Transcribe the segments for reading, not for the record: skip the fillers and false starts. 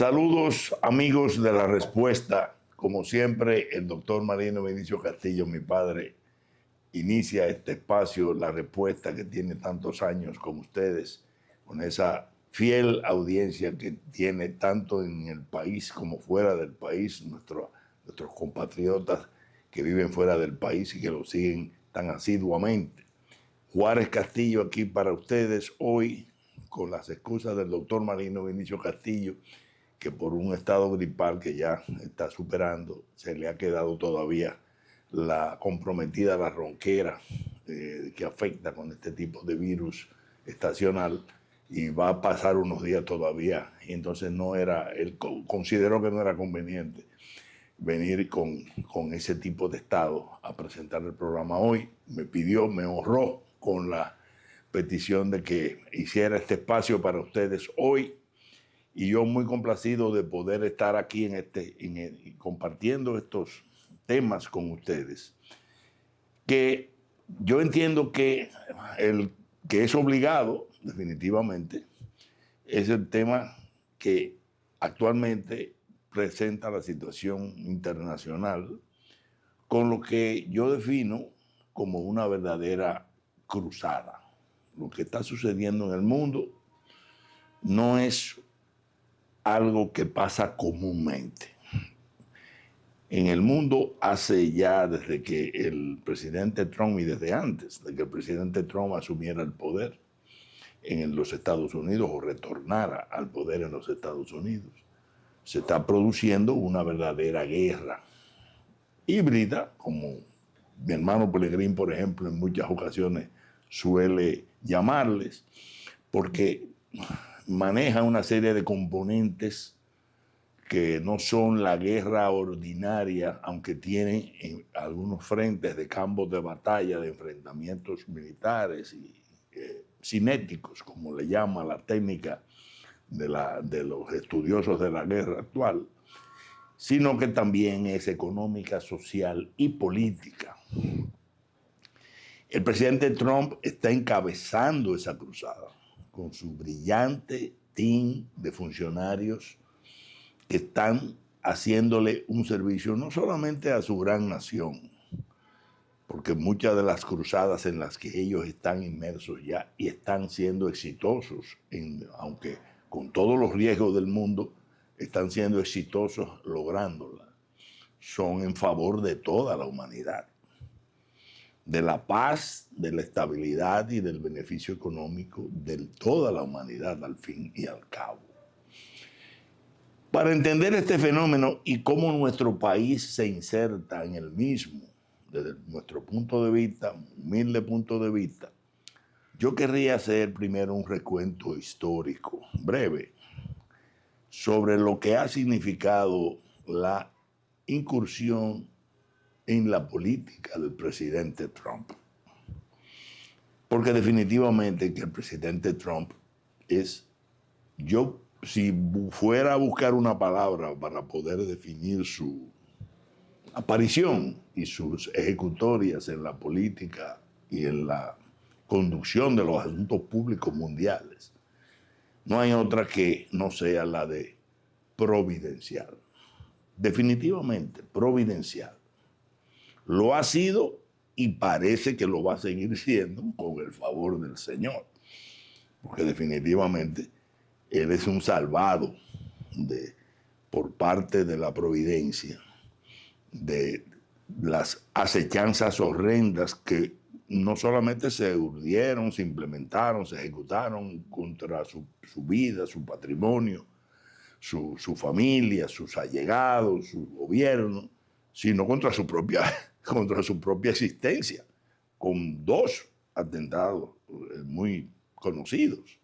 Saludos amigos de La Respuesta. Como siempre, el doctor Marino Vinicio Castillo, mi padre, inicia este espacio, La Respuesta, que tiene tantos años con ustedes, con esa fiel audiencia que tiene tanto en el país como fuera del país, nuestros compatriotas que viven fuera del país y que lo siguen tan asiduamente. Juárez Castillo aquí para ustedes hoy, con las excusas del doctor Marino Vinicio Castillo, que por un estado gripal que ya está superando, se le ha quedado todavía la comprometida la ronquera que afecta con este tipo de virus estacional, y va a pasar unos días todavía, y entonces él consideró que no era conveniente venir con ese tipo de estado a presentar el programa hoy. Me honró con la petición de que hiciera este espacio para ustedes hoy, y yo muy complacido de poder estar aquí compartiendo estos temas con ustedes, que yo entiendo que el que es obligado, definitivamente, es el tema que actualmente presenta la situación internacional, con lo que yo defino como una verdadera cruzada. Lo que está sucediendo en el mundo no es algo que pasa comúnmente. En el mundo hace ya desde que el presidente Trump, y desde antes de que el presidente Trump asumiera el poder en los Estados Unidos o retornara al poder en los Estados Unidos, se está produciendo una verdadera guerra híbrida, como mi hermano Pellegrín, por ejemplo, en muchas ocasiones suele llamarles, porque maneja una serie de componentes que no son la guerra ordinaria, aunque tiene en algunos frentes de campos de batalla, de enfrentamientos militares y cinéticos, como le llama la técnica de los estudiosos de la guerra actual, sino que también es económica, social y política. El presidente Trump está encabezando esa cruzada con su brillante team de funcionarios que están haciéndole un servicio no solamente a su gran nación, porque muchas de las cruzadas en las que ellos están inmersos ya y están siendo exitosos, aunque con todos los riesgos del mundo, están siendo exitosos lográndola, son en favor de toda la humanidad, de la paz, de la estabilidad y del beneficio económico de toda la humanidad al fin y al cabo. Para entender este fenómeno y cómo nuestro país se inserta en el mismo, desde nuestro punto de vista, humilde punto de vista, yo querría hacer primero un recuento histórico breve sobre lo que ha significado la incursión en la política del presidente Trump. Porque definitivamente que el presidente Trump si fuera a buscar una palabra para poder definir su aparición y sus ejecutorias en la política y en la conducción de los asuntos públicos mundiales, no hay otra que no sea la de providencial. Definitivamente providencial. Lo ha sido y parece que lo va a seguir siendo con el favor del Señor, porque definitivamente Él es un salvado por parte de la providencia, de las acechanzas horrendas que no solamente se urdieron, se implementaron, se ejecutaron contra su vida, su patrimonio, su familia, sus allegados, su gobierno, sino contra su propia existencia, con 2 atentados muy conocidos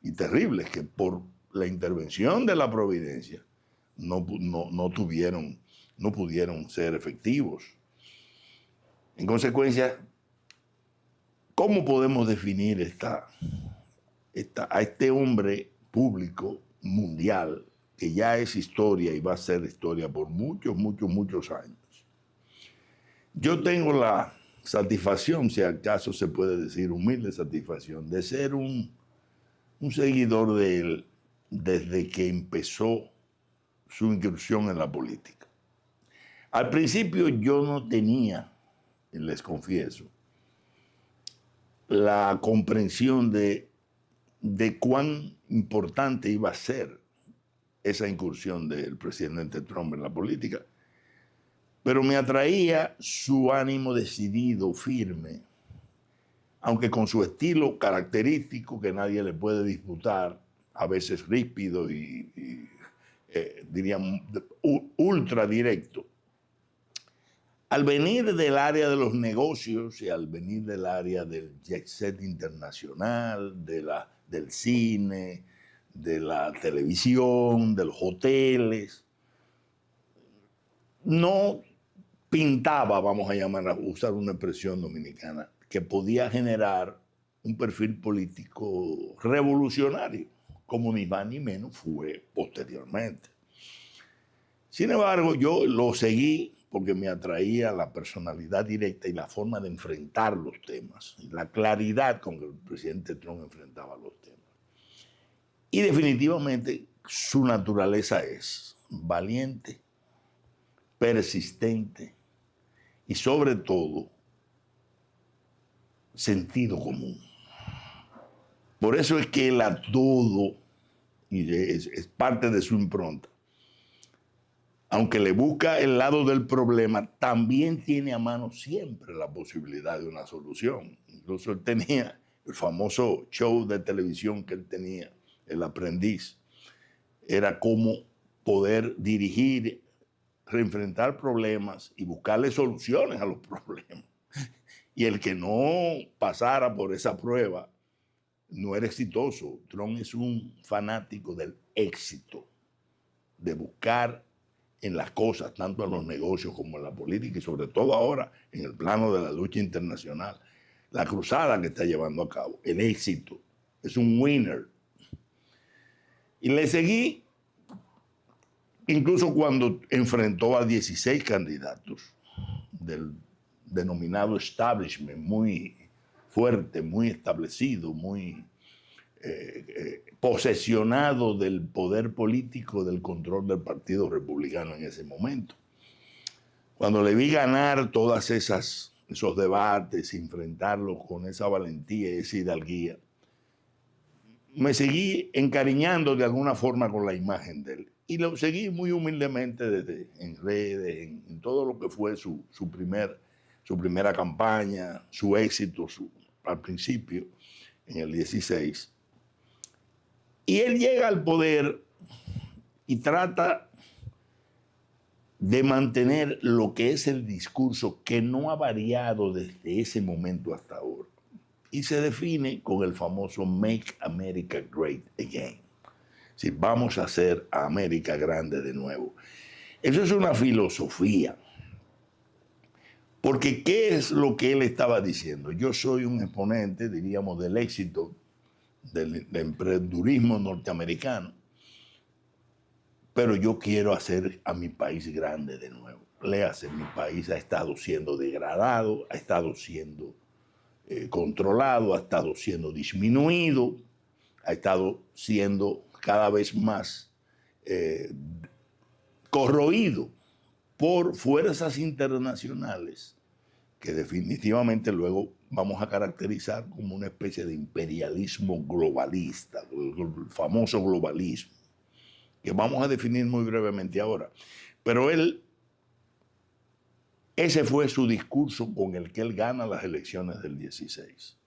y terribles que por la intervención de la providencia no pudieron ser efectivos. En consecuencia, ¿cómo podemos definir a este hombre público mundial que ya es historia y va a ser historia por muchos, muchos, muchos años? Yo tengo la satisfacción, si acaso se puede decir humilde satisfacción, de ser un seguidor de él desde que empezó su incursión en la política. Al principio yo no tenía, les confieso, la comprensión de cuán importante iba a ser esa incursión del presidente Trump en la política. Pero me atraía su ánimo decidido, firme, aunque con su estilo característico que nadie le puede disputar, a veces ríspido y diríamos, ultra directo. Al venir del área de los negocios y al venir del área del jet set internacional, del cine, de la televisión, de los hoteles, no pintaba, vamos a usar una expresión dominicana, que podía generar un perfil político revolucionario, como ni más ni menos fue posteriormente. Sin embargo, yo lo seguí porque me atraía la personalidad directa y la forma de enfrentar los temas, la claridad con que el presidente Trump enfrentaba los temas. Y definitivamente su naturaleza es valiente, persistente y sobre todo sentido común. Por eso es que él a todo, y es parte de su impronta, aunque le busca el lado del problema, también tiene a mano siempre la posibilidad de una solución. Incluso él tenía el famoso show de televisión que él tenía, El Aprendiz. Era cómo poder dirigir, reenfrentar problemas y buscarle soluciones a los problemas. Y el que no pasara por esa prueba no era exitoso. Trump es un fanático del éxito, de buscar en las cosas, tanto en los negocios como en la política y sobre todo ahora en el plano de la lucha internacional, la cruzada que está llevando a cabo, el éxito. Es un winner. Y le seguí incluso cuando enfrentó a 16 candidatos del denominado establishment, muy fuerte, muy establecido, muy posesionado del poder político, del control del Partido Republicano en ese momento. Cuando le vi ganar todas esos debates, enfrentarlos con esa valentía y esa hidalguía, me seguí encariñando de alguna forma con la imagen de él. Y lo seguí muy humildemente en redes, en todo lo que fue su primera campaña, su éxito al principio, en el 16. Y él llega al poder y trata de mantener lo que es el discurso que no ha variado desde ese momento hasta ahora. Y se define con el famoso Make America Great Again. Es decir, vamos a hacer a América grande de nuevo. Eso es una filosofía. Porque ¿qué es lo que él estaba diciendo? Yo soy un exponente, diríamos, del éxito del emprendedurismo norteamericano, pero yo quiero hacer a mi país grande de nuevo. Léase, mi país ha estado siendo degradado, ha estado siendo controlado, ha estado siendo disminuido, ha estado siendo cada vez más corroído por fuerzas internacionales que definitivamente luego vamos a caracterizar como una especie de imperialismo globalista, el famoso globalismo, que vamos a definir muy brevemente ahora. Pero ese fue su discurso con el que él gana las elecciones del 16.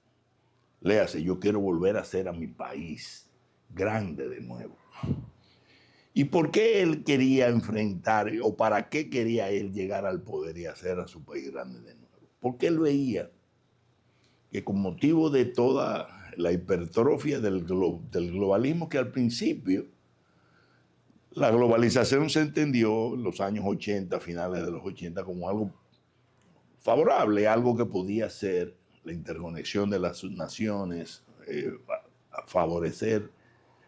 Léase, yo quiero volver a hacer a mi país grande de nuevo. ¿Y por qué él quería enfrentar, o para qué quería él llegar al poder y hacer a su país grande de nuevo? Porque él veía que con motivo de toda la hipertrofia del globalismo, que al principio la globalización se entendió en los años 80, finales de los 80, como algo favorable, algo que podía ser la interconexión de las naciones, favorecer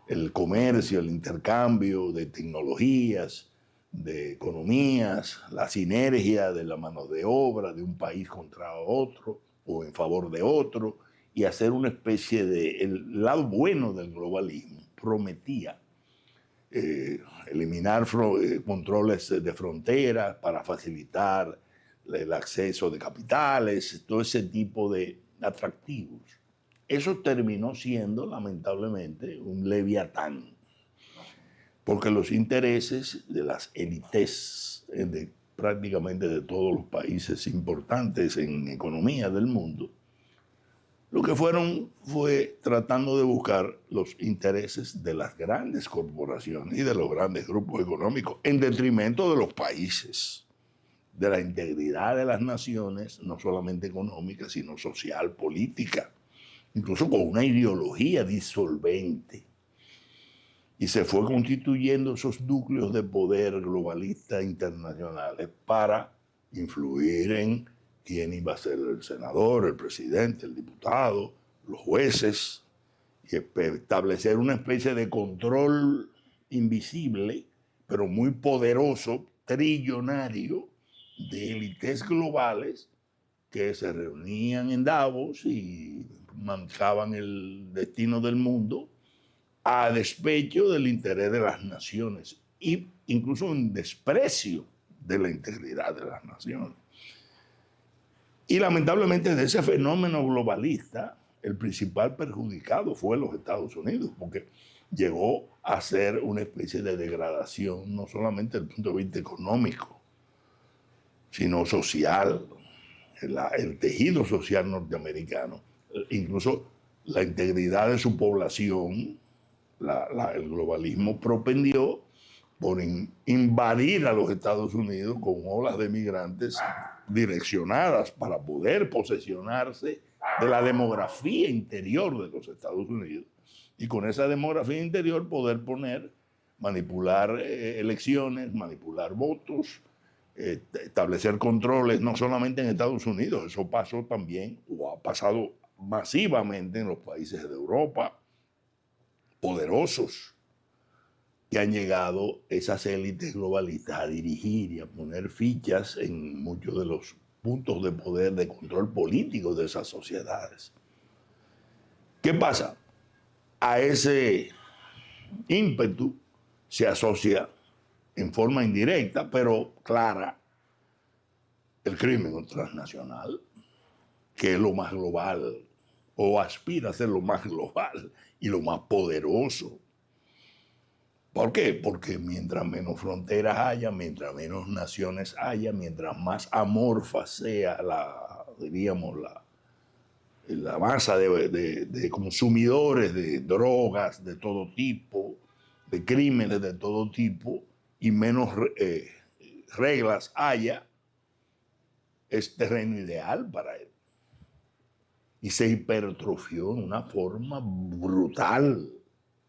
el comercio, el intercambio de tecnologías, de economías, la sinergia de la mano de obra de un país contra otro o en favor de otro, y hacer una especie de... El lado bueno del globalismo prometía eliminar controles de fronteras para facilitar el acceso de capitales, todo ese tipo de atractivos. Eso terminó siendo, lamentablemente, un leviatán, porque los intereses de las élites prácticamente de todos los países importantes en economía del mundo, lo que fue tratando de buscar los intereses de las grandes corporaciones y de los grandes grupos económicos en detrimento de los países, de la integridad de las naciones, no solamente económica, sino social, política, incluso con una ideología disolvente. Y se fue constituyendo esos núcleos de poder globalistas internacionales para influir en quién iba a ser el senador, el presidente, el diputado, los jueces, y establecer una especie de control invisible, pero muy poderoso, trillonario, de élites globales que se reunían en Davos y manejaban el destino del mundo a despecho del interés de las naciones e incluso en desprecio de la integridad de las naciones. Y lamentablemente de ese fenómeno globalista, el principal perjudicado fue los Estados Unidos, porque llegó a ser una especie de degradación, no solamente desde el punto de vista económico, sino social, el tejido social norteamericano, incluso la integridad de su población. El globalismo propendió por invadir a los Estados Unidos con olas de migrantes direccionadas para poder posesionarse de la demografía interior de los Estados Unidos y con esa demografía interior poder manipular elecciones, manipular votos, establecer controles no solamente en Estados Unidos, eso pasó también o ha pasado masivamente en los países de Europa, poderosos, que han llegado esas élites globalistas a dirigir y a poner fichas en muchos de los puntos de poder, de control político de esas sociedades. ¿Qué pasa? A ese ímpetu se asocia en forma indirecta, pero clara, el crimen transnacional, que es lo más global, o aspira a ser lo más global y lo más poderoso. ¿Por qué? Porque mientras menos fronteras haya, mientras menos naciones haya, mientras más amorfa sea la masa de consumidores de drogas de todo tipo, de crímenes de todo tipo, y menos reglas haya, es terreno ideal para él. Y se hipertrofió en una forma brutal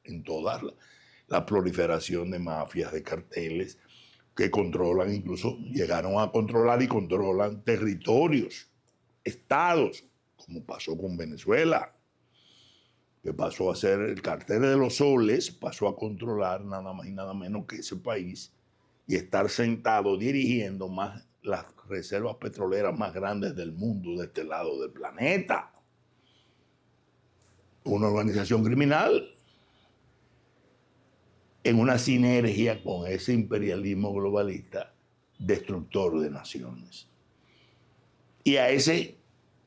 en toda la proliferación de mafias, de carteles que controlan, incluso llegaron a controlar y controlan territorios, estados, como pasó con Venezuela, que pasó a ser el cartel de los soles, pasó a controlar nada más y nada menos que ese país y estar sentado dirigiendo más las reservas petroleras más grandes del mundo de este lado del planeta. Una organización criminal en una sinergia con ese imperialismo globalista destructor de naciones. Y a ese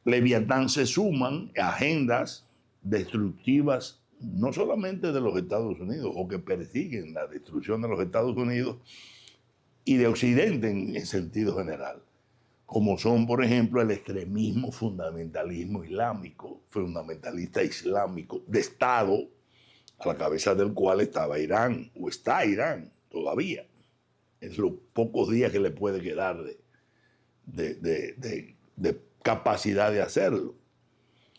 leviatán se suman agendas destructivas no solamente de los Estados Unidos o que persiguen la destrucción de los Estados Unidos y de Occidente en sentido general, como son, por ejemplo, el extremismo fundamentalismo islámico, fundamentalista islámico de Estado, a la cabeza del cual estaba Irán, o está Irán todavía. Es los pocos días que le puede quedar de capacidad de hacerlo.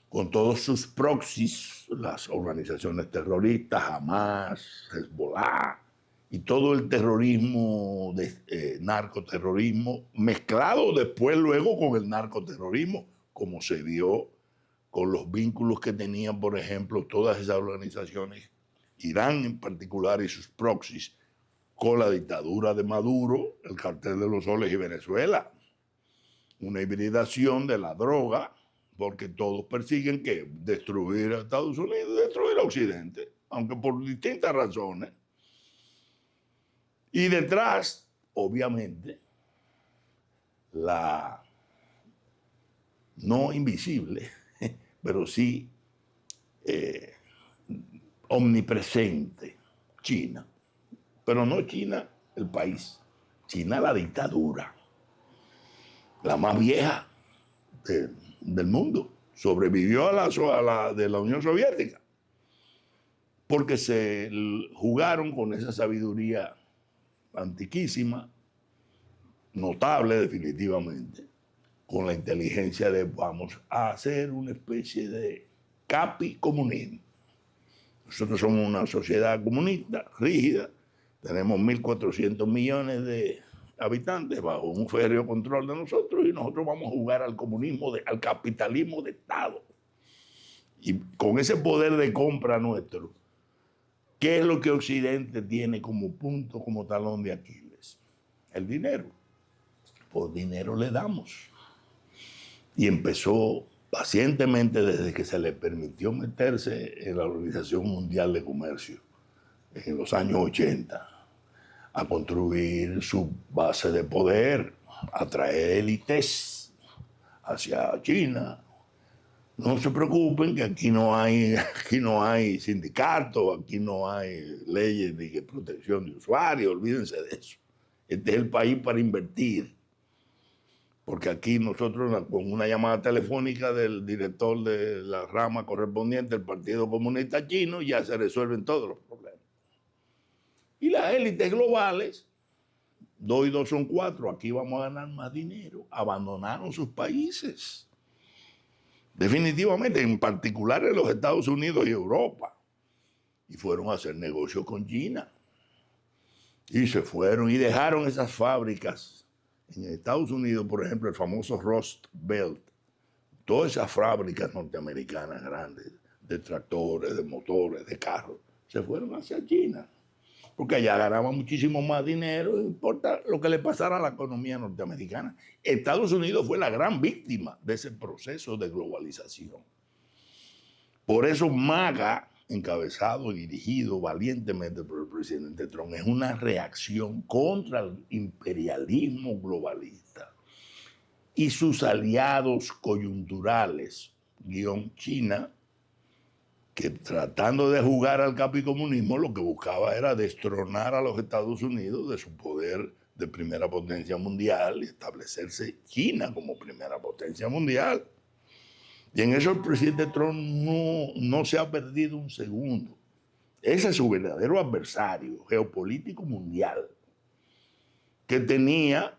Con todos sus proxies, las organizaciones terroristas, Hamas, Hezbollah, y todo el terrorismo, narcoterrorismo, mezclado después luego con el narcoterrorismo, como se vio con los vínculos que tenían, por ejemplo, todas esas organizaciones, Irán en particular y sus proxies, con la dictadura de Maduro, el cartel de los soles y Venezuela. Una hibridación de la droga, porque todos persiguen que destruir a Estados Unidos y destruir a Occidente, aunque por distintas razones. Y detrás, obviamente, la no invisible, pero sí omnipresente, China. Pero no China el país, China la dictadura, la más vieja del mundo. Sobrevivió a la de la Unión Soviética, porque se jugaron con esa sabiduría antiquísima, notable definitivamente, con la inteligencia de vamos a hacer una especie de capicomunismo. Nosotros somos una sociedad comunista, rígida, tenemos 1.400 millones de habitantes bajo un férreo control de nosotros y nosotros vamos a jugar al comunismo, al capitalismo de Estado. Y con ese poder de compra nuestro, ¿qué es lo que Occidente tiene como punto, como talón de Aquiles? El dinero. Por dinero le damos. Y empezó pacientemente desde que se le permitió meterse en la Organización Mundial de Comercio en los años 80 a construir su base de poder, a traer élites hacia China. No se preocupen que aquí no hay sindicatos, aquí no hay leyes de protección de usuarios, olvídense de eso. Este es el país para invertir. Porque aquí nosotros, con una llamada telefónica del director de la rama correspondiente del Partido Comunista Chino, ya se resuelven todos los problemas. Y las élites globales, 2 y 2 son 4, aquí vamos a ganar más dinero, abandonaron sus países. Definitivamente, en particular en los Estados Unidos y Europa. Y fueron a hacer negocios con China. Y se fueron y dejaron esas fábricas. En Estados Unidos, por ejemplo, el famoso Rust Belt, todas esas fábricas norteamericanas grandes, de tractores, de motores, de carros, se fueron hacia China. Porque allá ganaban muchísimo más dinero, no importa lo que le pasara a la economía norteamericana. Estados Unidos fue la gran víctima de ese proceso de globalización. Por eso MAGA, encabezado y dirigido valientemente por el presidente Trump, es una reacción contra el imperialismo globalista y sus aliados coyunturales, China, que tratando de jugar al capicomunismo lo que buscaba era destronar a los Estados Unidos de su poder de primera potencia mundial y establecerse China como primera potencia mundial. Y en eso el presidente Trump no se ha perdido un segundo. Ese es su verdadero adversario geopolítico mundial, que tenía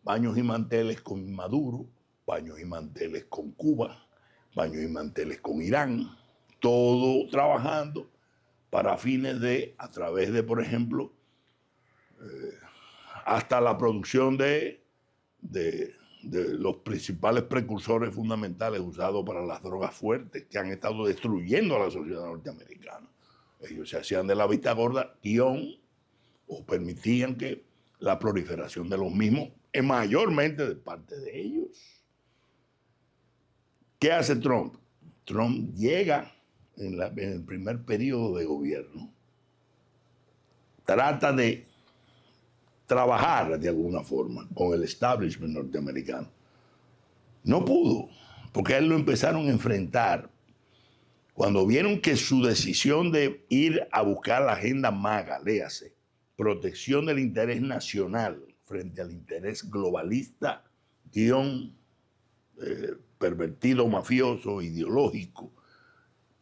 paños y manteles con Maduro, paños y manteles con Cuba, paños y manteles con Irán, todo trabajando para fines de, a través de, por ejemplo, hasta la producción de los principales precursores fundamentales usados para las drogas fuertes que han estado destruyendo a la sociedad norteamericana. Ellos se hacían de la vista gorda o permitían que la proliferación de los mismos, mayormente de parte de ellos. ¿Qué hace Trump? Trump llega en el primer periodo de gobierno, trata de trabajar de alguna forma con el establishment norteamericano. No pudo, porque a él lo empezaron a enfrentar cuando vieron que su decisión de ir a buscar la agenda MAGA, léase, protección del interés nacional frente al interés globalista, pervertido, mafioso, ideológico,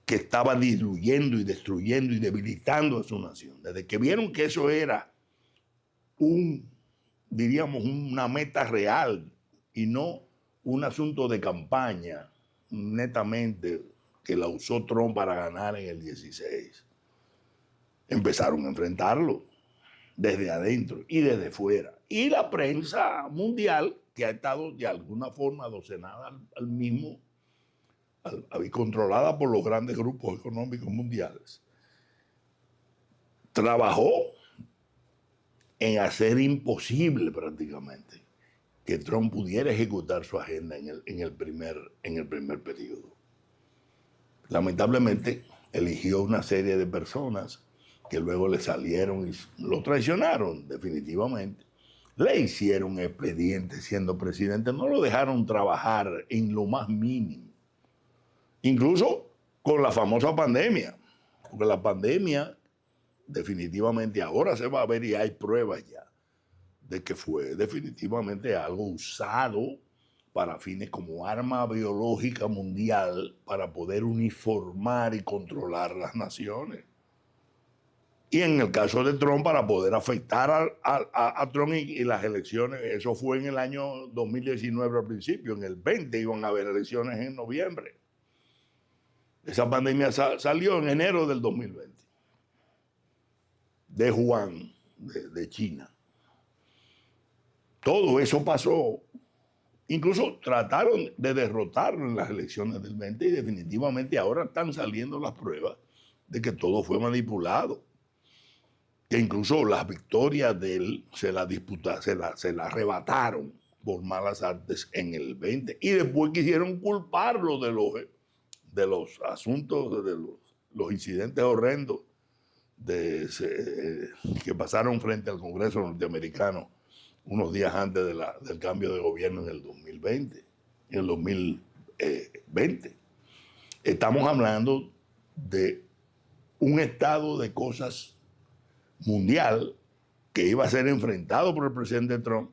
que estaba diluyendo y destruyendo y debilitando a su nación. Desde que vieron que eso era diríamos, una meta real y no un asunto de campaña netamente que la usó Trump para ganar en el 16. Empezaron a enfrentarlo desde adentro y desde fuera. Y la prensa mundial, que ha estado de alguna forma adocenada controlada por los grandes grupos económicos mundiales, trabajó en hacer imposible prácticamente que Trump pudiera ejecutar su agenda en el primer periodo. Lamentablemente eligió una serie de personas que luego le salieron y lo traicionaron definitivamente. Le hicieron expediente siendo presidente, no lo dejaron trabajar en lo más mínimo. Incluso con la famosa pandemia, porque la pandemia definitivamente ahora se va a ver y hay pruebas ya de que fue definitivamente algo usado para fines como arma biológica mundial para poder uniformar y controlar las naciones. Y en el caso de Trump, para poder afectar a Trump y las elecciones, eso fue en el año 2019 al principio, en el 20 iban a haber elecciones en noviembre. Esa pandemia salió en enero del 2020, de Wuhan, de China. Todo eso pasó. Incluso trataron de derrotarlo en las elecciones del 20 y definitivamente ahora están saliendo las pruebas de que todo fue manipulado. Que incluso las victorias de él se las arrebataron por malas artes en el 20 y después quisieron culparlo de los asuntos, de los incidentes horrendos que pasaron frente al Congreso norteamericano unos días antes del cambio de gobierno en el 2020. En el 2020. Estamos hablando de un estado de cosas mundial que iba a ser enfrentado por el presidente Trump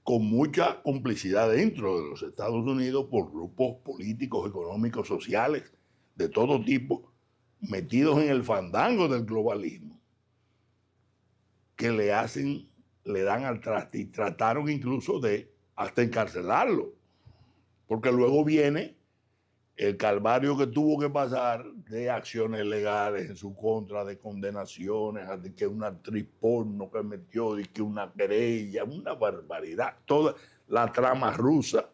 con mucha complicidad dentro de los Estados Unidos por grupos políticos, económicos, sociales, de todo tipo, metidos en el fandango del globalismo, que le dan al traste y trataron incluso de hasta encarcelarlo, porque luego viene el calvario que tuvo que pasar de acciones legales en su contra, de condenaciones, de que una actriz porno que metió, de que una querella, una barbaridad. Toda la trama rusa,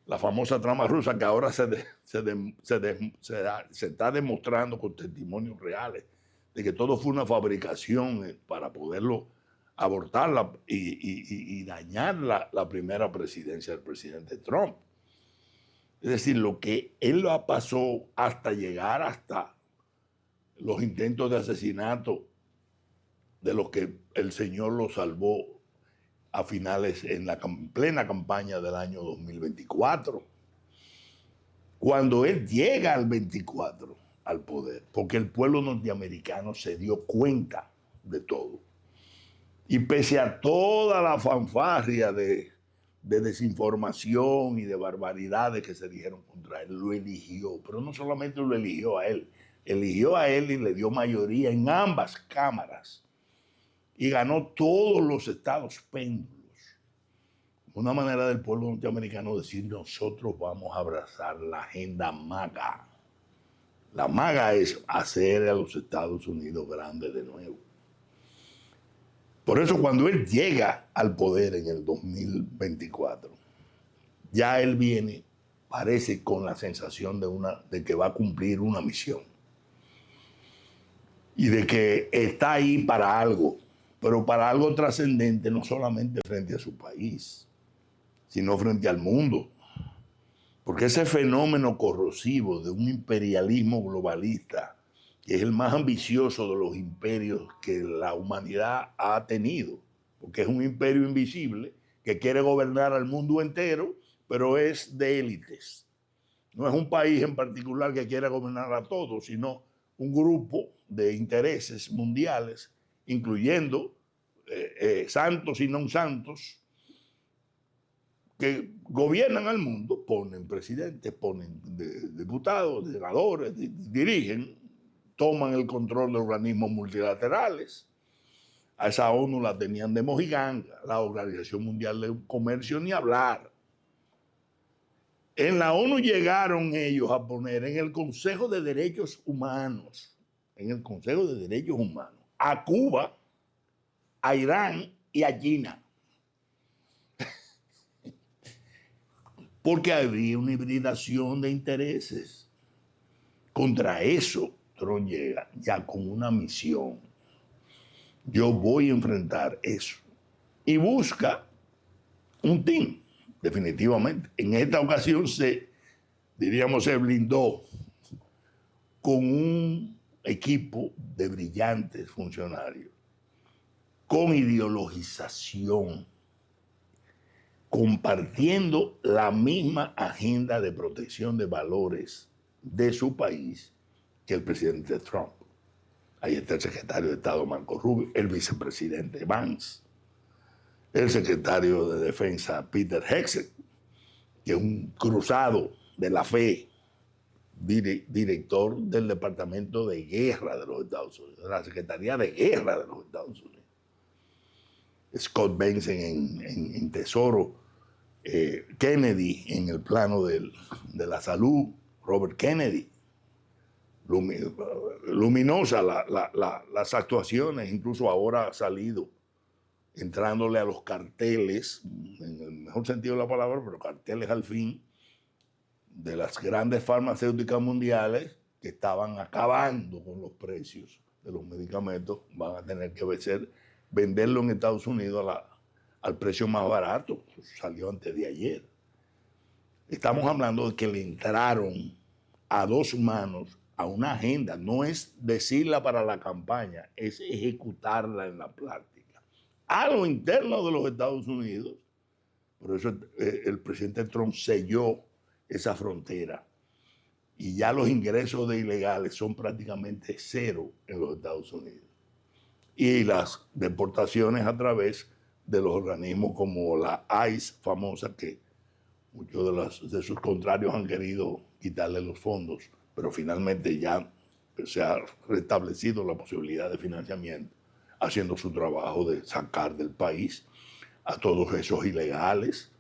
la famosa trama rusa que ahora se está demostrando con testimonios reales de que todo fue una fabricación para poderlo abortar y dañar la primera presidencia del presidente Trump. Es decir, lo que él lo pasó hasta llegar hasta los intentos de asesinato de los que el Señor lo salvó a finales, en la plena campaña del año 2024. Cuando él llega al 24 al poder, porque el pueblo norteamericano se dio cuenta de todo. Y pese a toda la fanfarria de desinformación y de barbaridades que se dijeron contra él, lo eligió. Pero no solamente lo eligió a él y le dio mayoría en ambas cámaras. Y ganó todos los estados péndulos. Una manera del pueblo norteamericano decir: nosotros vamos a abrazar la agenda MAGA. La MAGA es hacer a los Estados Unidos grandes de nuevo. Por eso cuando él llega al poder en el 2024, ya él viene, parece, con la sensación de que va a cumplir una misión. Y de que está ahí para algo, pero para algo trascendente, no solamente frente a su país, sino frente al mundo. Porque ese fenómeno corrosivo de un imperialismo globalista, que es el más ambicioso de los imperios que la humanidad ha tenido, porque es un imperio invisible que quiere gobernar al mundo entero, pero es de élites. No es un país en particular que quiera gobernar a todos, sino un grupo de intereses mundiales, incluyendo santos y no santos, que gobiernan al mundo, ponen presidentes, ponen diputados, senadores, dirigen, toman el control de organismos multilaterales. A esa ONU la tenían de mojiganga, la Organización Mundial de Comercio ni hablar. En la ONU llegaron ellos a poner en el Consejo de Derechos Humanos, a Cuba, a Irán y a China. Porque había una hibridación de intereses. Contra eso, Trump llega ya con una misión. Yo voy a enfrentar eso. Y busca un team, definitivamente. En esta ocasión se blindó con un equipo de brillantes funcionarios con ideologización, compartiendo la misma agenda de protección de valores de su país que el presidente Trump. Ahí está el secretario de Estado Marco Rubio, el vicepresidente Vance, el secretario de Defensa Peter Hegseth, que es un cruzado de la fe, director del Departamento de Guerra de los Estados Unidos, de la Secretaría de Guerra de los Estados Unidos. Scott Bessent en Tesoro, Kennedy en el plano de la salud, Robert Kennedy. Luminosa las actuaciones, incluso ahora ha salido entrándole a los carteles, en el mejor sentido de la palabra, pero carteles al fin, de las grandes farmacéuticas mundiales que estaban acabando con los precios de los medicamentos, van a tener que venderlo en Estados Unidos al precio más barato. Salió antes de ayer. Estamos hablando de que le entraron a dos manos a una agenda. No es decirla para la campaña, es ejecutarla en la práctica. A lo interno de los Estados Unidos. Por eso el presidente Trump selló esa frontera. Y ya los ingresos de ilegales son prácticamente cero en los Estados Unidos. Y las deportaciones a través de los organismos como la ICE famosa, que muchos de sus contrarios han querido quitarle los fondos, pero finalmente ya se ha restablecido la posibilidad de financiamiento, haciendo su trabajo de sacar del país a todos esos ilegales,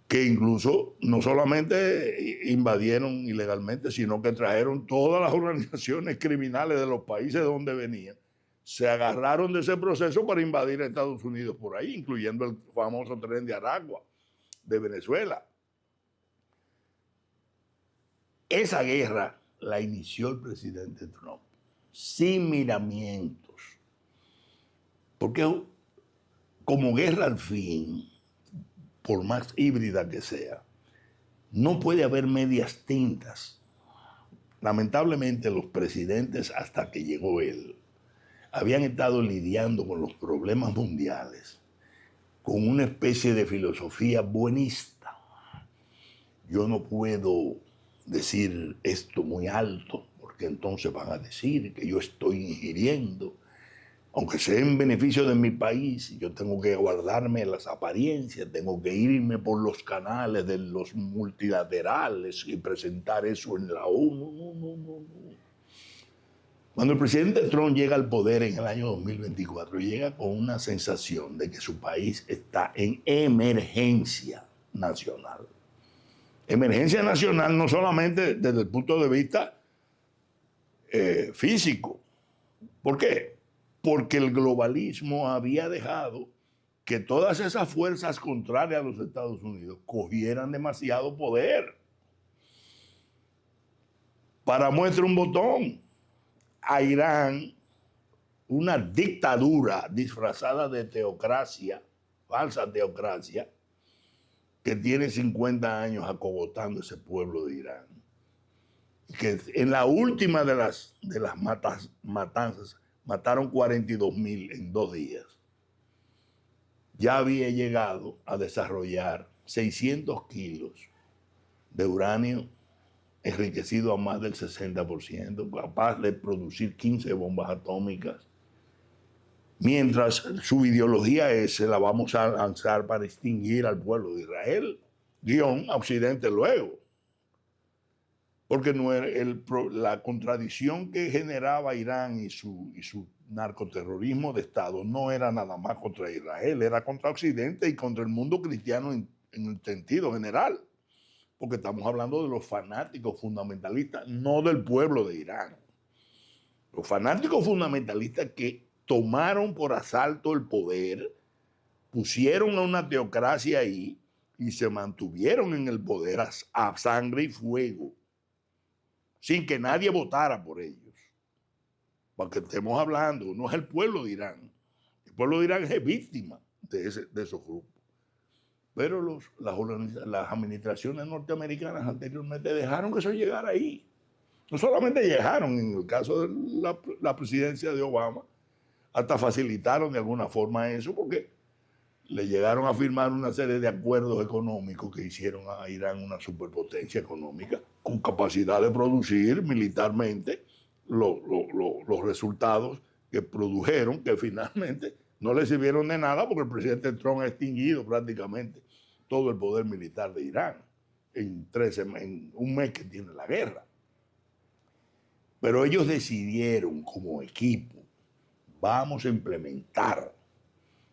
que incluso no solamente invadieron ilegalmente, sino que trajeron todas las organizaciones criminales de los países de donde venían, se agarraron de ese proceso para invadir Estados Unidos por ahí, incluyendo el famoso tren de Aragua de Venezuela. Esa guerra la inició el presidente Trump, sin miramientos, porque como guerra al fin, por más híbrida que sea, no puede haber medias tintas. Lamentablemente los presidentes, hasta que llegó él, habían estado lidiando con los problemas mundiales con una especie de filosofía buenista. Yo no puedo decir esto muy alto, porque entonces van a decir que yo estoy ingiriendo, aunque sea en beneficio de mi país. Yo tengo que guardarme las apariencias, tengo que irme por los canales de los multilaterales y presentar eso en la ONU. No. Cuando el presidente Trump llega al poder en el año 2024, llega con una sensación de que su país está en emergencia nacional. Emergencia nacional no solamente desde el punto de vista físico. ¿Por qué? Porque el globalismo había dejado que todas esas fuerzas contrarias a los Estados Unidos cogieran demasiado poder. Para muestra un botón, a Irán, una dictadura disfrazada de teocracia, falsa teocracia, que tiene 50 años acogotando ese pueblo de Irán. Que en la última de las matanzas mataron 42,000 en 2 días. Ya había llegado a desarrollar 600 kilos de uranio enriquecido a más del 60%, capaz de producir 15 bombas atómicas, mientras su ideología es: la vamos a lanzar para extinguir al pueblo de Israel, a Occidente luego. Porque no era la contradicción que generaba Irán y su narcoterrorismo de Estado no era nada más contra Israel, era contra Occidente y contra el mundo cristiano en el sentido general. Porque estamos hablando de los fanáticos fundamentalistas, no del pueblo de Irán. Los fanáticos fundamentalistas que tomaron por asalto el poder, pusieron a una teocracia ahí y se mantuvieron en el poder a sangre y fuego, sin que nadie votara por ellos. Porque estemos hablando, no es el pueblo de Irán. El pueblo de Irán es víctima de esos grupos. Pero las administraciones norteamericanas anteriormente dejaron que eso llegara ahí. No solamente llegaron, en el caso de la presidencia de Obama, hasta facilitaron de alguna forma eso, porque le llegaron a firmar una serie de acuerdos económicos que hicieron a Irán una superpotencia económica con capacidad de producir militarmente los resultados que produjeron, que finalmente no le sirvieron de nada porque el presidente Trump ha extinguido prácticamente todo el poder militar de Irán en un mes que tiene la guerra. Pero ellos decidieron como equipo, vamos a implementar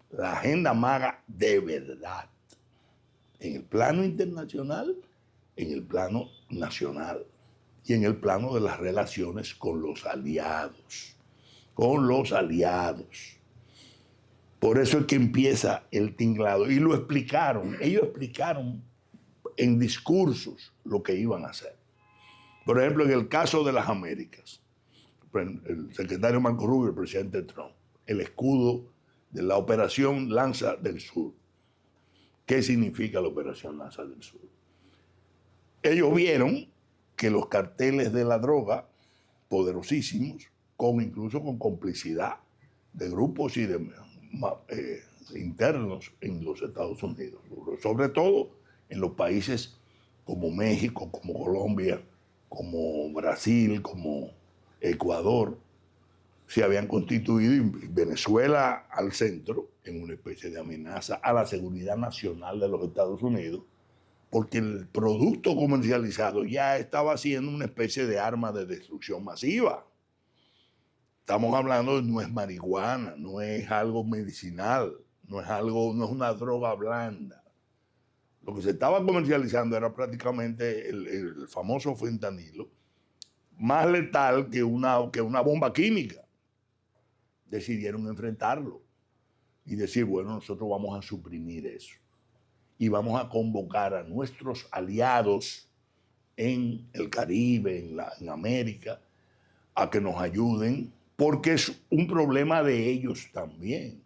la agenda MAGA de verdad, en el plano internacional, en el plano nacional y en el plano de las relaciones con los aliados. Con los aliados. Por eso es que empieza el tinglado. Y lo explicaron, ellos explicaron en discursos lo que iban a hacer. Por ejemplo, en el caso de las Américas, el secretario Marco Rubio, el presidente Trump, el escudo de la Operación Lanza del Sur. ¿Qué significa la Operación Lanza del Sur? Ellos vieron que los carteles de la droga, poderosísimos, incluso con complicidad de grupos y de internos en los Estados Unidos, sobre todo en los países como México, como Colombia, como Brasil, como Ecuador, se habían constituido, y Venezuela al centro, en una especie de amenaza a la seguridad nacional de los Estados Unidos, porque el producto comercializado ya estaba siendo una especie de arma de destrucción masiva. Estamos hablando, no es marihuana, no es algo medicinal, no es una droga blanda. Lo que se estaba comercializando era prácticamente el famoso fentanilo, más letal que una bomba química. Decidieron enfrentarlo y decir, bueno, nosotros vamos a suprimir eso y vamos a convocar a nuestros aliados en el Caribe, en América, a que nos ayuden, porque es un problema de ellos también.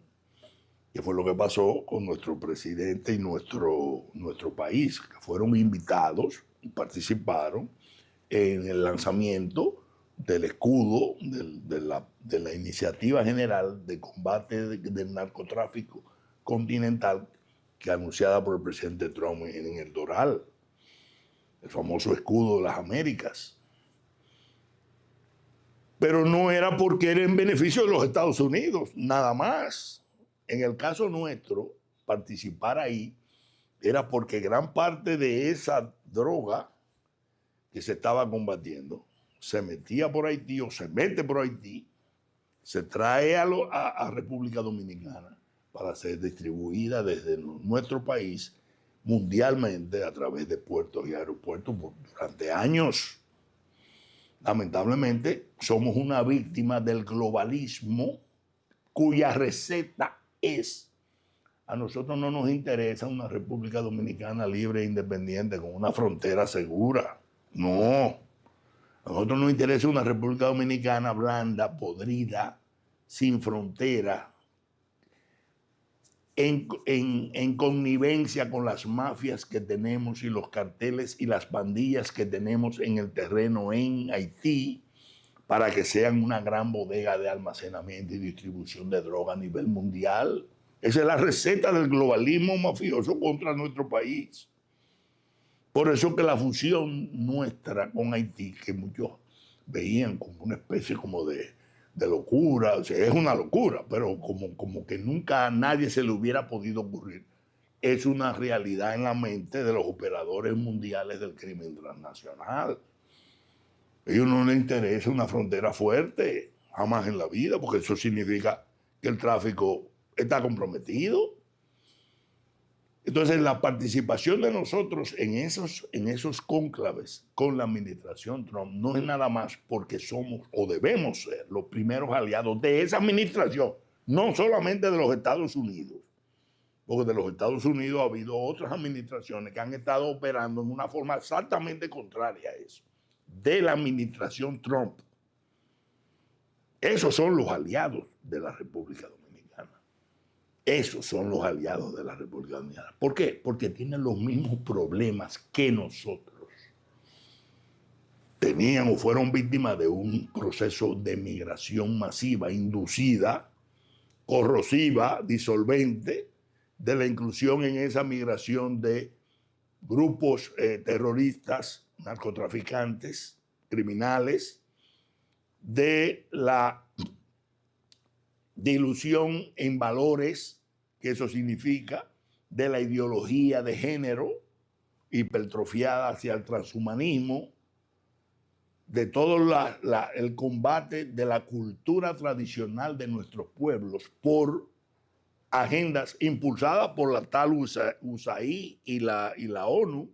Que fue lo que pasó con nuestro presidente y nuestro país, que fueron invitados y participaron en el lanzamiento del escudo de la Iniciativa General de Combate del Narcotráfico Continental, que anunciada por el presidente Trump en el Doral, el famoso escudo de las Américas. Pero no era porque era en beneficio de los Estados Unidos, nada más. En el caso nuestro, participar ahí era porque gran parte de esa droga que se estaba combatiendo se metía por Haití o se mete por Haití, se trae a República Dominicana para ser distribuida desde nuestro país mundialmente a través de puertos y aeropuertos durante años. Lamentablemente, somos una víctima del globalismo cuya receta es: a nosotros no nos interesa una República Dominicana libre e independiente con una frontera segura. No. A nosotros nos interesa una República Dominicana blanda, podrida, sin frontera, en connivencia con las mafias que tenemos y los carteles y las pandillas que tenemos en el terreno en Haití, para que sean una gran bodega de almacenamiento y distribución de droga a nivel mundial. Esa es la receta del globalismo mafioso contra nuestro país. Por eso que la fusión nuestra con Haití, que muchos veían como una especie como de locura, o sea, es una locura, pero como que nunca a nadie se le hubiera podido ocurrir, es una realidad en la mente de los operadores mundiales del crimen transnacional. A ellos no les interesa una frontera fuerte, jamás en la vida, porque eso significa que el tráfico está comprometido. Entonces, la participación de nosotros en esos cónclaves con la administración Trump no es nada más porque somos o debemos ser los primeros aliados de esa administración, no solamente de los Estados Unidos, porque de los Estados Unidos ha habido otras administraciones que han estado operando en una forma exactamente contraria a eso, de la administración Trump. Esos son los aliados de la República Dominicana. Esos son los aliados de la República Dominicana. ¿Por qué? Porque tienen los mismos problemas que nosotros. tenían o fueron víctimas de un proceso de migración masiva, inducida, corrosiva, disolvente, de la inclusión en esa migración de grupos terroristas, narcotraficantes, criminales, de la dilución en valores, que eso significa, de la ideología de género hipertrofiada hacia el transhumanismo, de todo el combate de la cultura tradicional de nuestros pueblos por agendas impulsadas por la tal USAID y la ONU,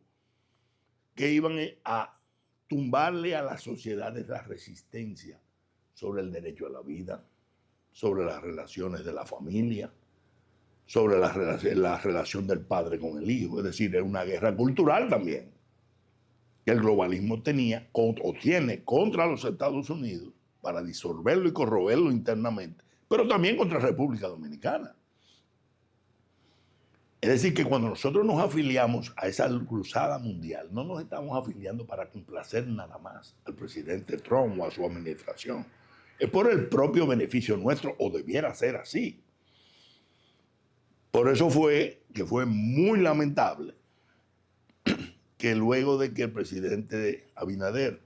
que iban a tumbarle a las sociedades la resistencia sobre el derecho a la vida, sobre las relaciones de la familia, sobre la relación del padre con el hijo. Es decir, es una guerra cultural también que el globalismo tenía o tiene contra los Estados Unidos para disolverlo y corroerlo internamente, pero también contra República Dominicana. Es decir, que cuando nosotros nos afiliamos a esa cruzada mundial, no nos estamos afiliando para complacer nada más al presidente Trump o a su administración. Es por el propio beneficio nuestro, o debiera ser así. Por eso fue que fue muy lamentable que luego de que el presidente Abinader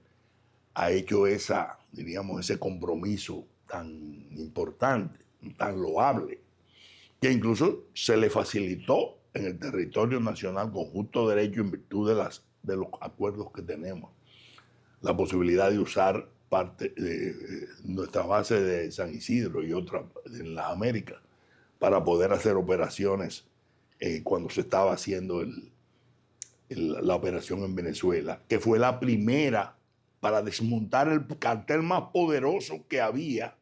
ha hecho ese compromiso tan importante, tan loable, que incluso se le facilitó en el territorio nacional con justo derecho en virtud de los acuerdos que tenemos, la posibilidad de usar parte de nuestra base de San Isidro y otra en las Américas para poder hacer operaciones cuando se estaba haciendo la operación en Venezuela, que fue la primera para desmontar el cartel más poderoso que había,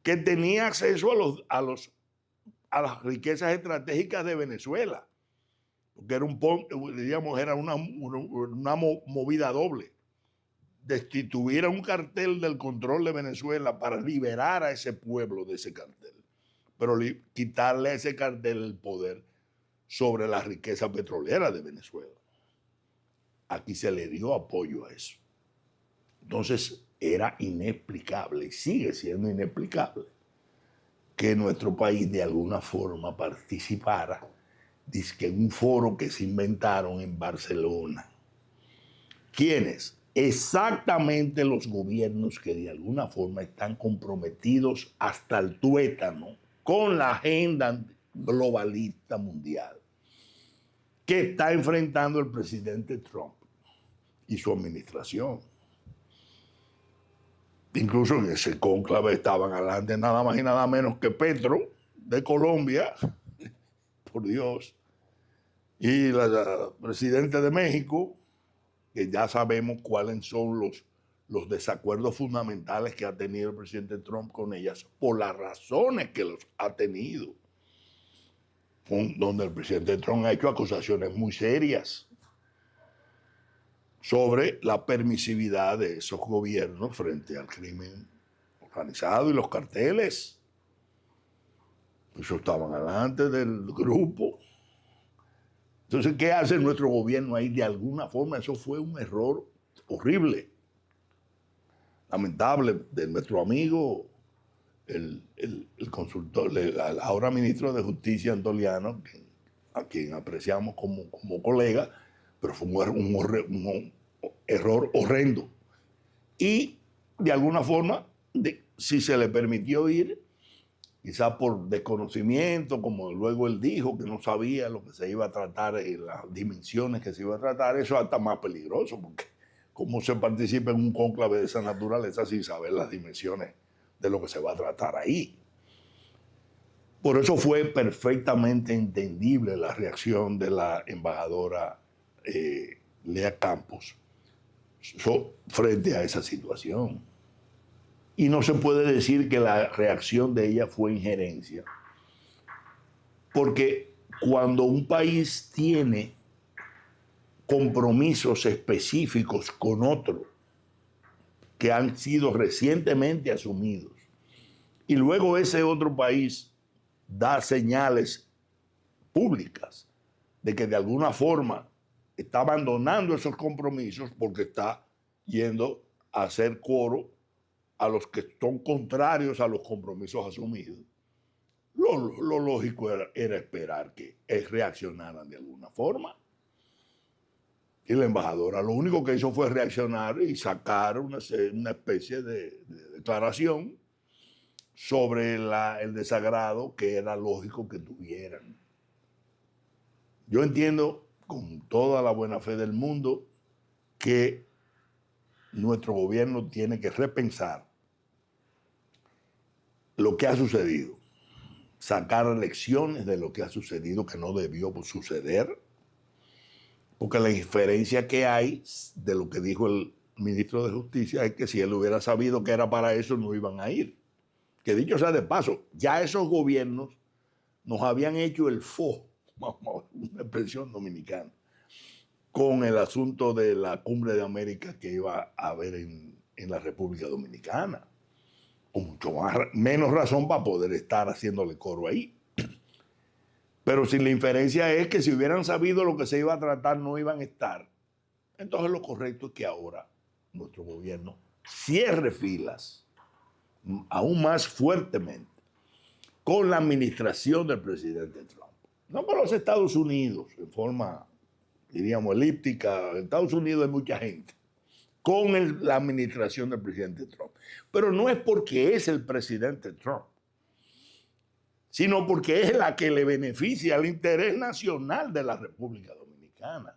que tenía acceso a las riquezas estratégicas de Venezuela, porque era una movida doble. Destituir a un cartel del control de Venezuela para liberar a ese pueblo de ese cartel, pero quitarle a ese cartel el poder sobre la riqueza petrolera de Venezuela. Aquí se le dio apoyo a eso. Entonces era inexplicable y sigue siendo inexplicable que nuestro país de alguna forma participara en un foro que se inventaron en Barcelona. ¿Quiénes? Exactamente los gobiernos que de alguna forma están comprometidos hasta el tuétano con la agenda globalista mundial que está enfrentando el presidente Trump y su administración. Incluso en ese cónclave estaban adelante nada más y nada menos que Petro, de Colombia, por Dios, y la presidenta de México, que ya sabemos cuáles son los desacuerdos fundamentales que ha tenido el presidente Trump con ellas, por las razones que los ha tenido, donde el presidente Trump ha hecho acusaciones muy serias sobre la permisividad de esos gobiernos frente al crimen organizado y los carteles. Eso estaban adelante del grupo. Entonces, ¿qué hace nuestro gobierno ahí? De alguna forma, eso fue un error horrible, lamentable, de nuestro amigo, el consultor, el ahora ministro de Justicia, Antoliano, a quien apreciamos como colega, pero fue un error horrendo. Y de alguna forma, si se le permitió ir, quizás por desconocimiento, como luego él dijo, que no sabía lo que se iba a tratar, las dimensiones que se iba a tratar, eso es hasta más peligroso, porque cómo se participa en un cónclave de esa naturaleza sin saber las dimensiones de lo que se va a tratar ahí. Por eso fue perfectamente entendible la reacción de la embajadora Lea Campos frente a esa situación. Y no se puede decir que la reacción de ella fue injerencia, porque cuando un país tiene compromisos específicos con otro que han sido recientemente asumidos, y luego ese otro país da señales públicas de que de alguna forma está abandonando esos compromisos porque está yendo a hacer coro a los que son contrarios a los compromisos asumidos. Lo lógico era esperar que reaccionaran de alguna forma. Y la embajadora lo único que hizo fue reaccionar y sacar una especie de declaración sobre el desagrado que era lógico que tuvieran. Yo entiendo con toda la buena fe del mundo que nuestro gobierno tiene que repensar lo que ha sucedido, sacar lecciones de lo que ha sucedido que no debió suceder, porque la diferencia que hay de lo que dijo el ministro de Justicia es que si él hubiera sabido que era para eso, no iban a ir. Que dicho sea de paso, ya esos gobiernos nos habían hecho el una expresión dominicana, con el asunto de la Cumbre de América que iba a haber en la República Dominicana. Con mucho menos razón para poder estar haciéndole coro ahí. Pero si la inferencia es que si hubieran sabido lo que se iba a tratar, no iban a estar, entonces lo correcto es que ahora nuestro gobierno cierre filas aún más fuertemente con la administración del presidente Trump. No por los Estados Unidos, en forma, diríamos, elíptica. En Estados Unidos hay mucha gente. Con la administración del presidente Trump. Pero no es porque es el presidente Trump, sino porque es la que le beneficia al interés nacional de la República Dominicana.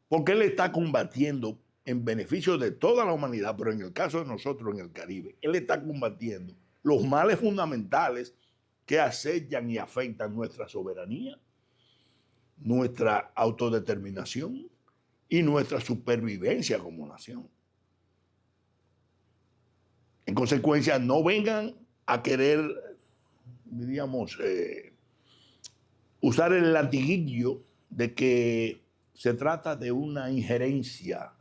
Porque él está combatiendo en beneficio de toda la humanidad, pero en el caso de nosotros en el Caribe, él está combatiendo los males fundamentales que acechan y afectan nuestra soberanía, nuestra autodeterminación y nuestra supervivencia como nación. En consecuencia, no vengan a querer, diríamos, usar el latiguillo de que se trata de una injerencia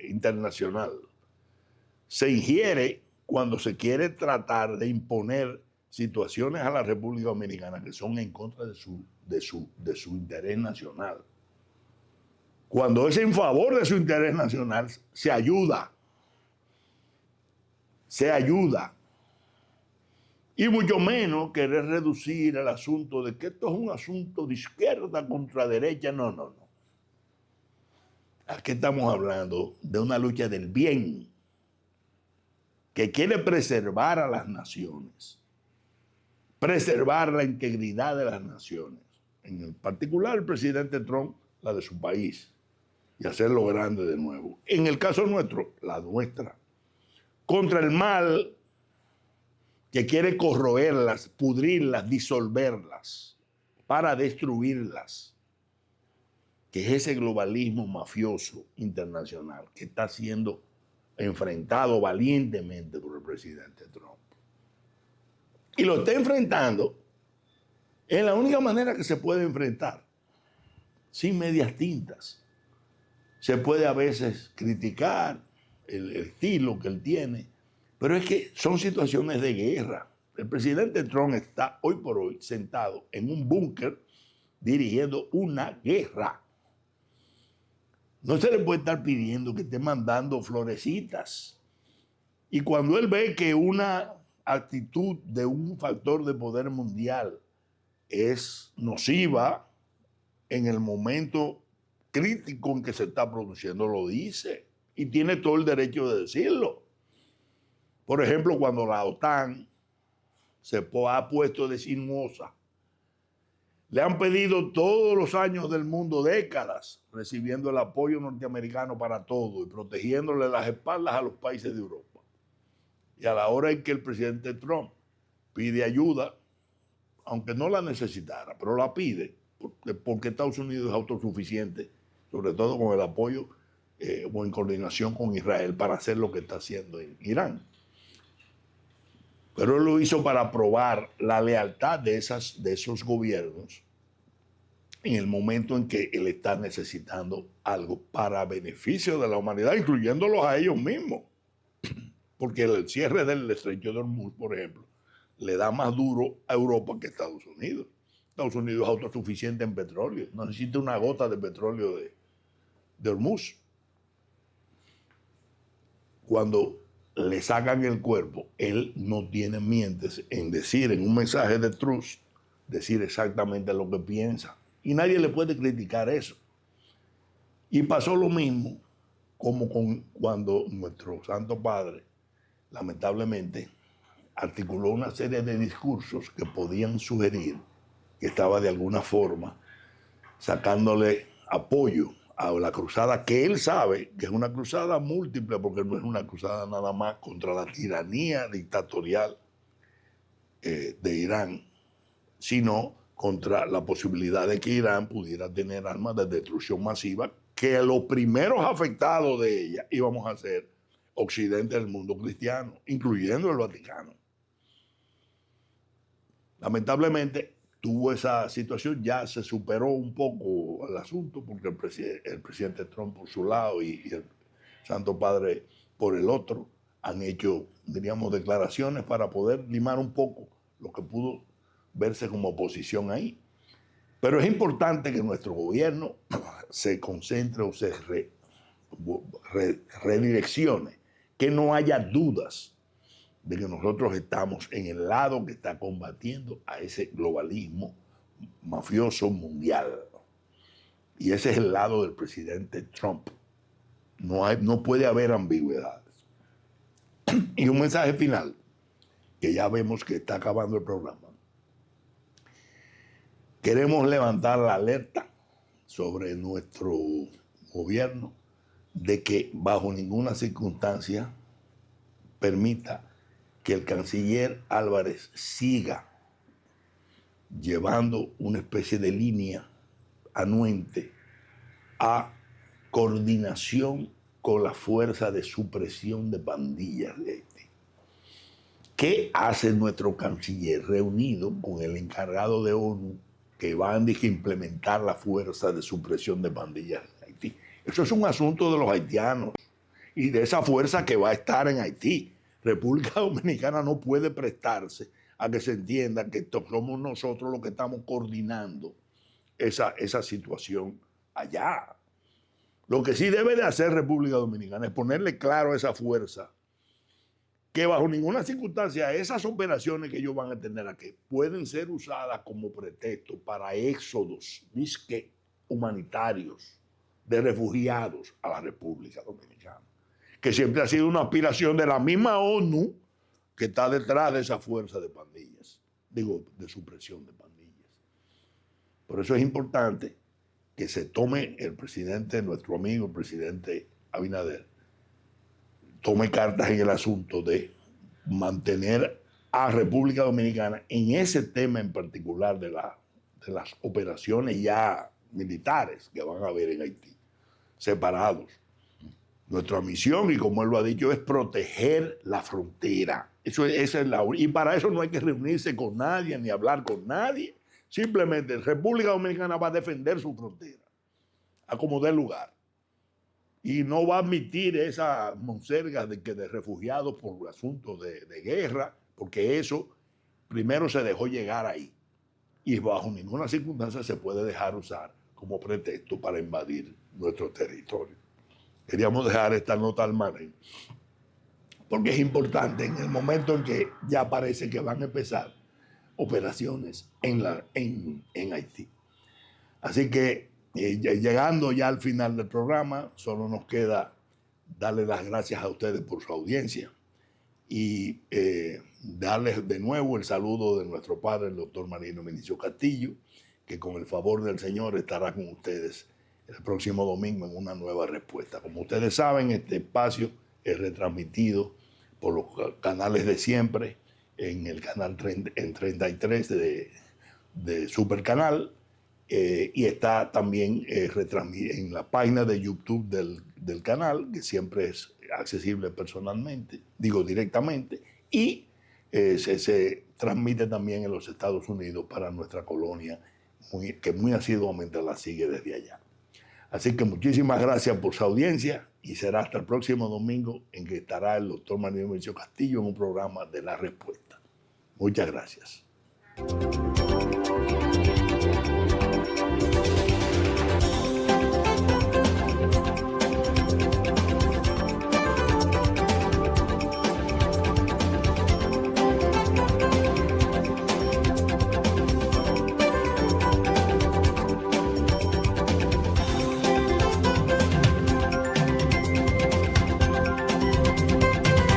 internacional. Se ingiere cuando se quiere tratar de imponer situaciones a la República Dominicana que son en contra de su interés nacional. Cuando es en favor de su interés nacional, se ayuda. Se ayuda. Y mucho menos querer reducir el asunto de que esto es un asunto de izquierda contra derecha. No, no, no. Aquí estamos hablando de una lucha del bien que quiere preservar a las naciones, preservar la integridad de las naciones. En particular, el presidente Trump, la de su país, y hacerlo grande de nuevo. En el caso nuestro, la nuestra. Contra el mal que quiere corroerlas, pudrirlas, disolverlas, para destruirlas, que es ese globalismo mafioso internacional que está siendo enfrentado valientemente por el presidente Trump. Y lo está enfrentando en la única manera que se puede enfrentar, sin medias tintas. Se puede a veces criticar el estilo que él tiene, pero es que son situaciones de guerra. El presidente Trump está hoy por hoy sentado en un búnker dirigiendo una guerra. No se le puede estar pidiendo que esté mandando florecitas. Y cuando él ve que una actitud de un factor de poder mundial es nociva en el momento crítico en que se está produciendo, lo dice y tiene todo el derecho de decirlo. Por ejemplo, cuando la OTAN se ha puesto de sinuosa, le han pedido todos los años del mundo, décadas, recibiendo el apoyo norteamericano para todo y protegiéndole las espaldas a los países de Europa. Y a la hora en que el presidente Trump pide ayuda, aunque no la necesitara, pero la pide, porque Estados Unidos es autosuficiente, sobre todo con el apoyo o en coordinación con Israel para hacer lo que está haciendo en Irán. Pero él lo hizo para probar la lealtad de esos gobiernos en el momento en que él está necesitando algo para beneficio de la humanidad, incluyéndolos a ellos mismos. Porque el cierre del estrecho de Hormuz, por ejemplo, le da más duro a Europa que a Estados Unidos. Estados Unidos es autosuficiente en petróleo, no necesita una gota de petróleo de Hormuz. cuando le sacan el cuerpo, él no tiene mientes en decir en un mensaje de truth, decir exactamente lo que piensa. Y nadie le puede criticar eso. Y pasó lo mismo como cuando nuestro Santo Padre, lamentablemente, articuló una serie de discursos que podían sugerir que estaba de alguna forma sacándole apoyo a la cruzada que él sabe que es una cruzada múltiple, porque no es una cruzada nada más contra la tiranía dictatorial de Irán, sino contra la posibilidad de que Irán pudiera tener armas de destrucción masiva, que los primeros afectados de ella íbamos a ser Occidente del mundo cristiano, incluyendo el Vaticano. Lamentablemente tuvo esa situación, ya se superó un poco el asunto, porque el presidente Trump por su lado y el Santo Padre por el otro han hecho, diríamos, declaraciones para poder limar un poco lo que pudo verse como oposición ahí. Pero es importante que nuestro gobierno se concentre o se redireccione, que no haya dudas de que nosotros estamos en el lado que está combatiendo a ese globalismo mafioso mundial. Y ese es el lado del presidente Trump. No puede haber ambigüedades. Y un mensaje final, que ya vemos que está acabando el programa. Queremos levantar la alerta sobre nuestro gobierno de que bajo ninguna circunstancia permita que el canciller Álvarez siga llevando una especie de línea anuente a coordinación con la fuerza de supresión de pandillas de Haití. ¿Qué hace nuestro canciller reunido con el encargado de ONU que van a implementar la fuerza de supresión de pandillas de Haití? Eso es un asunto de los haitianos y de esa fuerza que va a estar en Haití. República Dominicana no puede prestarse a que se entienda que somos nosotros los que estamos coordinando esa situación allá. Lo que sí debe de hacer República Dominicana es ponerle claro a esa fuerza que bajo ninguna circunstancia esas operaciones que ellos van a tener aquí pueden ser usadas como pretexto para éxodos humanitarios de refugiados a la República Dominicana, que siempre ha sido una aspiración de la misma ONU que está detrás de esa fuerza de pandillas, de supresión de pandillas. Por eso es importante que se tome el presidente, nuestro amigo, el presidente Abinader, tome cartas en el asunto de mantener a República Dominicana en ese tema en particular de las operaciones ya militares que van a haber en Haití, separados. Nuestra misión, y como él lo ha dicho, es proteger la frontera. Y para eso no hay que reunirse con nadie ni hablar con nadie. Simplemente República Dominicana va a defender su frontera a como dé lugar. Y no va a admitir esas monsergas de refugiados por asuntos de guerra, porque eso primero se dejó llegar ahí. Y bajo ninguna circunstancia se puede dejar usar como pretexto para invadir nuestro territorio. Queríamos dejar esta nota al margen, porque es importante en el momento en que ya parece que van a empezar operaciones en Haití. Así que llegando ya al final del programa, solo nos queda darle las gracias a ustedes por su audiencia y darles de nuevo el saludo de nuestro padre, el doctor Marino Vinicio Castillo, que con el favor del Señor estará con ustedes el próximo domingo en una nueva respuesta. Como ustedes saben, este espacio es retransmitido por los canales de siempre, en el canal en 33 de Supercanal, y está también en la página de YouTube del canal, que siempre es accesible personalmente, directamente, y se transmite también en los Estados Unidos para nuestra colonia, que muy asiduamente la sigue desde allá. Así que muchísimas gracias por su audiencia y será hasta el próximo domingo en que estará el doctor Manuel Vinicio Castillo en un programa de La Respuesta. Muchas gracias.